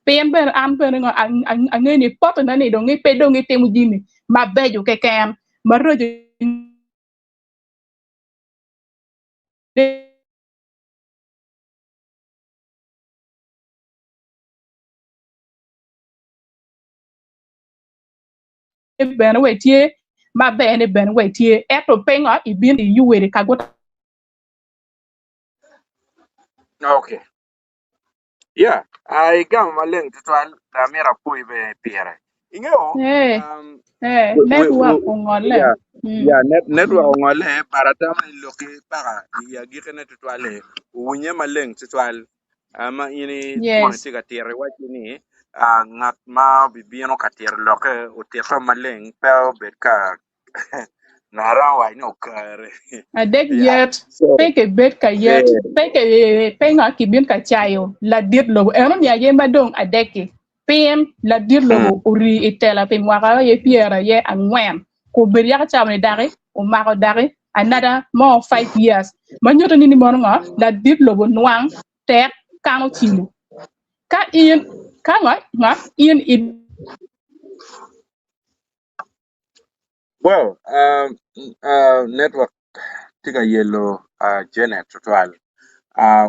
pem ben am ben ngo an ni pot na ni do ngi pe do ngi temu jimi ma beju ke kem ma rojo ben we tie ma be ne ben we tie eto pengo ibin yuwere kagot. Okay. Yeah, I gam maleng tutuan damera pui be piere. Ingo, Eh, we network ngole. yeah, Mm. yeah, network Mm. ngole parata ma loki para ya gikene tutuale unye maleng tutual ama ini tuan Yes. tiga tiere wachini ngat ma bibiano katier loke utiefa maleng pel betka nara wa no kare. Adek Yeah. yet So, peke bet ka yet eh, peke penga ki bin ka chayo la dir lo eron ya ye madong adeke pem la dir mm, lo uri itela pe mwaka ye piera ye angwen ko ber ya cha ne dare o ma ko dare another more 5 years manyoto ni mo nga la dir lo nwang tek kanu tilu ka in ka nga in well, network tiga yellow Janet tutual.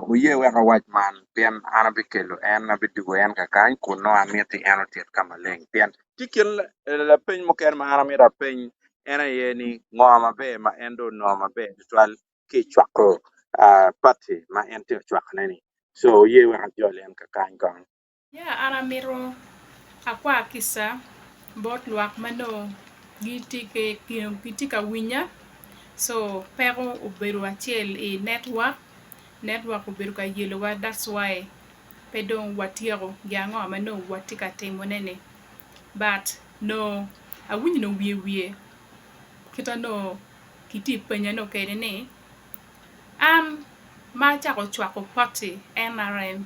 Uye weka wach man pien ana bikelo en na bidigo en ka kany kun no amiti en otiet kama leng pien tikil la piny moker ma ana mira piny ena yeni ngoma be ma endo noma be tutual ki chwako pati ma en te chwak neni so uye weka jole en ka kany kong. Yeah, aramiro akwa kisa bot luak mano gitika winya so pero uberu achiel i network uberu ka yelo wa that's why pedong watiero giango mano watika timo nene but no awinj no wie kita no kiti penya no kene ne am ma chako chwako party NRM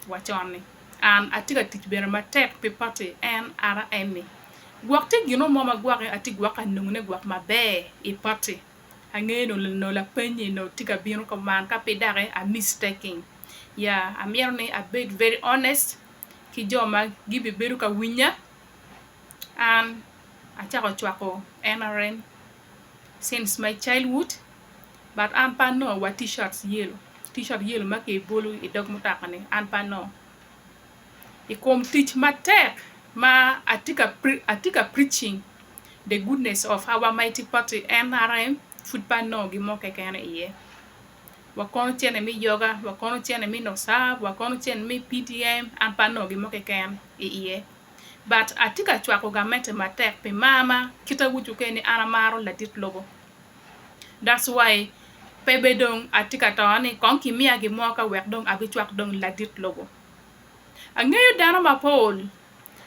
wachoni an atika tich bere matek pi party NRM gwak ti gino mama gwak ati gwak anungne gwak mabe I party ang'e no la penyi no tika bino kaman ka pidare a mistaking yeah amiero ni a bit very honest ki joma gibi beru ka winya an achako chwako NRM since my childhood but an pa no wa t-shirt yellow ma ke bolu I dog mutakani an pa no I kom teach matek ma atika preaching the goodness of our mighty party NRM food pan no gi mo kekene iye wakono tiene mi yoga wakono tiene mi no sab wakono tiene mi PTM an pa no gi mo kekene iye but atika chwako gamente matek pe mama kita wuchu keni anamaro latit logo that's why pebe dong atika tawani konki mia gi mo ka wek dong abi chwak dong latit logo angeyo dano mapol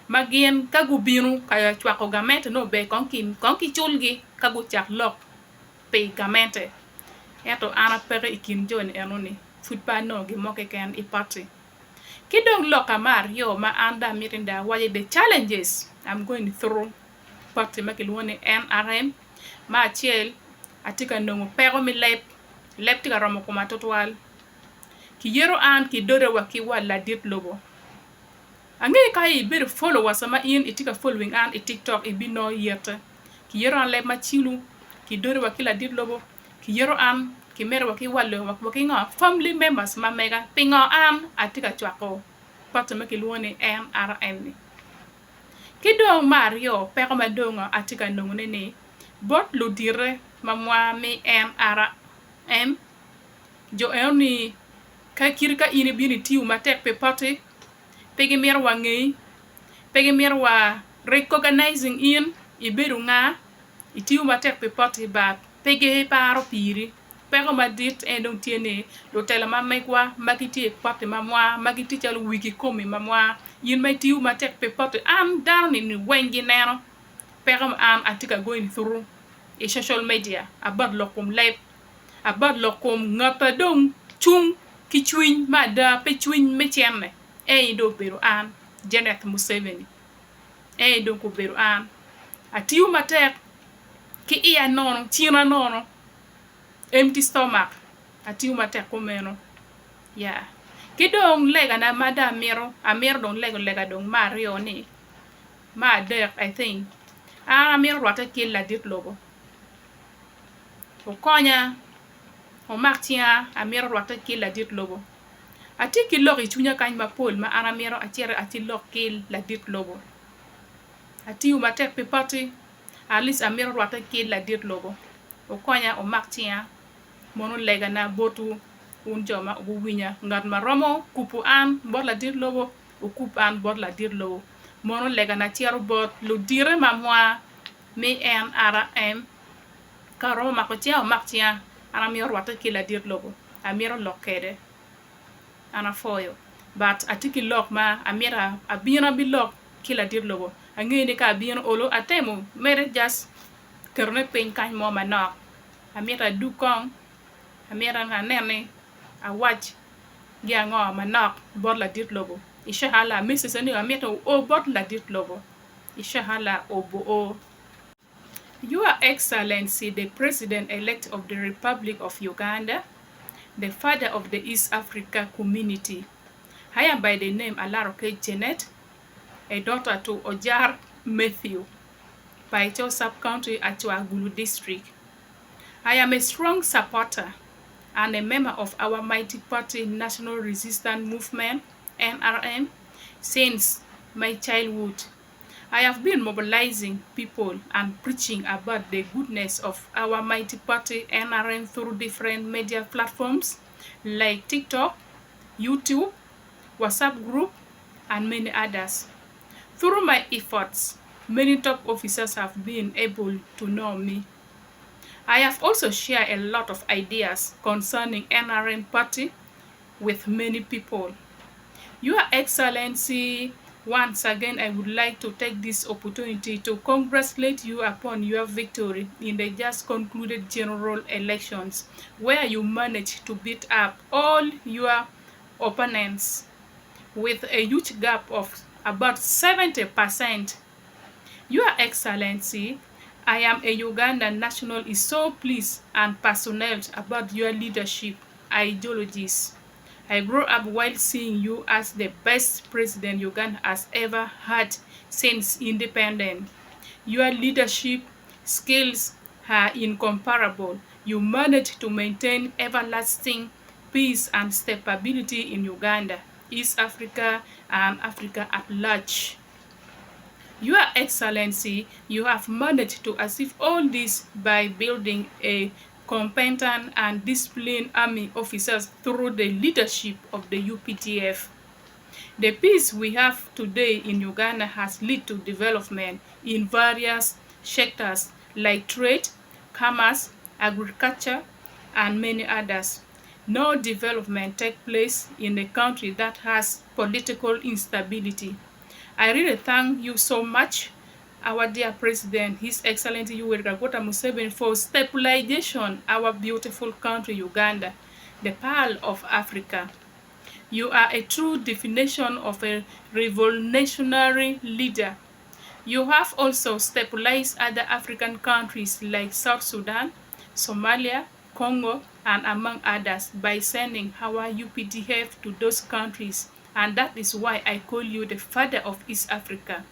magien kagubinu kaya chwako gamente no be konki chulgi kagu chak lok pe gamente eto ana pere ikin jon enoni futpa no gi moke ken I party kidong loka mar yo ma anda mirinda waje the challenges I'm going through party makilwone NRM ma chiel atika no pero mi lep tika romo kuma total ki yero an ki dore wa ki wala dit logo ange kai bir followers ma in itika following an I TikTok I bino yete ki yero an lep ma chilu ki dore wa kila dit logo ki yero an ki mero wa ki walo wa ki nga family members ma mega pingo an atika chwako pato ma ki luone NRM kido Mario pero madongo atika nongone ne bot lu dire mamwa mi NRM jo eni ka kirka ini bini tiu matek pe party pegi mer wa ngei pegi mer wa recognizing in iberu nga itiu matek pe party ba pegi paro piri pero madit endong tiene do tela mamekwa magiti party mamwa magiti chalo wiki komi mamwa yin mai tiu matek pe party am down in wengi nero pero am atika going through social media about lokum live about lokum ngapa dong chung ki chwin mada pe chwin me chemme do beru an Janet Museveni do ko beru an atiu matek ki iya nono china nono empty stomach atiu matek ko meno yeah Kidong lega na mada amir dong lega dong Mario ni. Ma der, I think. Amir wata kill la dit logo. O konya, o martia, amir wata kill la dit logo. Ati kilok ichunya kany ma pol ma aramiro atiere ati lok kill la dit logo. Ati umatek pe party, at least amir wata kill la dit logo. O konya o martia, mono lega na botu un joma ubu winya ngat maromo kupu an bot la dit logo o kupu an bot la dit logo. Mono lega na tiero bot lo dire ma moi me en ara em karo makotia o martia aramiro wata kill la dit logo. Amiro lokede. Ana foyo but atiki lok ma amira abina bi lok kila dir logo angini ka abina olo atemo mere just kerne pen kan mo manok amira dukong amira na nene a watch gia ngo manok bot la dir logo isha hala mrs ani amira o bot la dir logo isha hala obo o. Your Excellency, the President-elect of the Republic of Uganda, the father of the East Africa community. I am by the name Alaroke Janet, a daughter to Ojar Matthew, Paito sub-county Achua district. I am a strong supporter and a member of our mighty party National Resistance Movement, NRM, since my childhood. I have been mobilizing people and preaching about the goodness of our mighty party NRM through different media platforms like TikTok, YouTube, WhatsApp group, and many others. Through my efforts, many top officers have been able to know me. I have also shared a lot of ideas concerning NRM party with many people. Your Excellency, once again, I would like to take this opportunity to congratulate you upon your victory in the just concluded general elections, where you managed to beat up all your opponents with a huge gap of about 70%. Your Excellency, I am a Ugandan national is so pleased and passionate about your leadership ideologies. I grew up while seeing you as the best president Uganda has ever had since independence. Your leadership skills are incomparable. You managed to maintain everlasting peace and stability in Uganda, East Africa, and Africa at large. Your Excellency, you have managed to achieve all this by building a competent and disciplined army officers through the leadership of the UPDF. The peace we have today in Uganda has led to development in various sectors like trade, commerce, agriculture, and many others. No development takes place in a country that has political instability. I really thank you so much, our dear President, His Excellency Yoweri Kaguta Museveni, for stabilization our beautiful country, Uganda, the Pearl of Africa. You are a true definition of a revolutionary leader. You have also stabilized other African countries like South Sudan, Somalia, Congo, and among others by sending our UPDF to those countries, and that is why I call you the father of East Africa.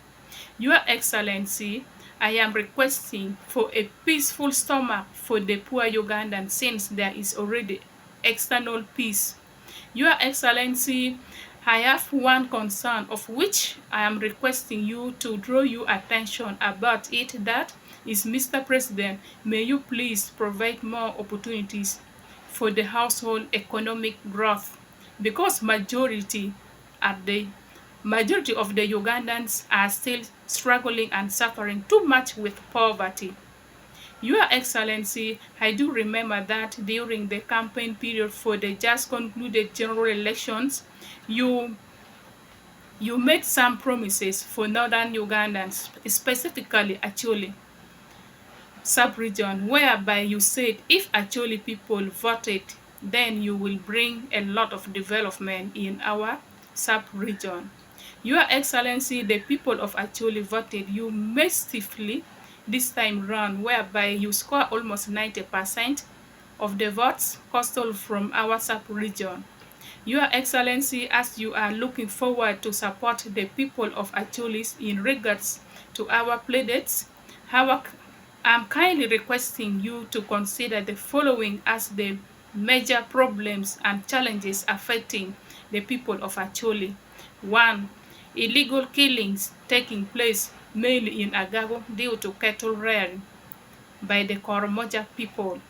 Your Excellency, I am requesting for a peaceful stomach for the poor Ugandan since there is already external peace. Your Excellency, I have one concern of which I am requesting you to draw your attention about it. That is, Mr. President, may you please provide more opportunities for the household economic growth, because majority of the Ugandans are still struggling and suffering too much with poverty. Your Excellency, I do remember that during the campaign period for the just concluded general elections, you made some promises for northern Ugandans, specifically Acholi sub-region, whereby you said if Acholi people voted, then you will bring a lot of development in our sub-region. Your Excellency, the people of Acholi voted you massively this time round, whereby you score almost 90% of the votes coastal from our sub-region. Your Excellency, as you are looking forward to support the people of Acholis in regards to our pledges, I'm kindly requesting you to consider the following as the major problems and challenges affecting the people of Acholi. 1. Illegal killings taking place mainly in Agago due to cattle rearing by the Koromoja people.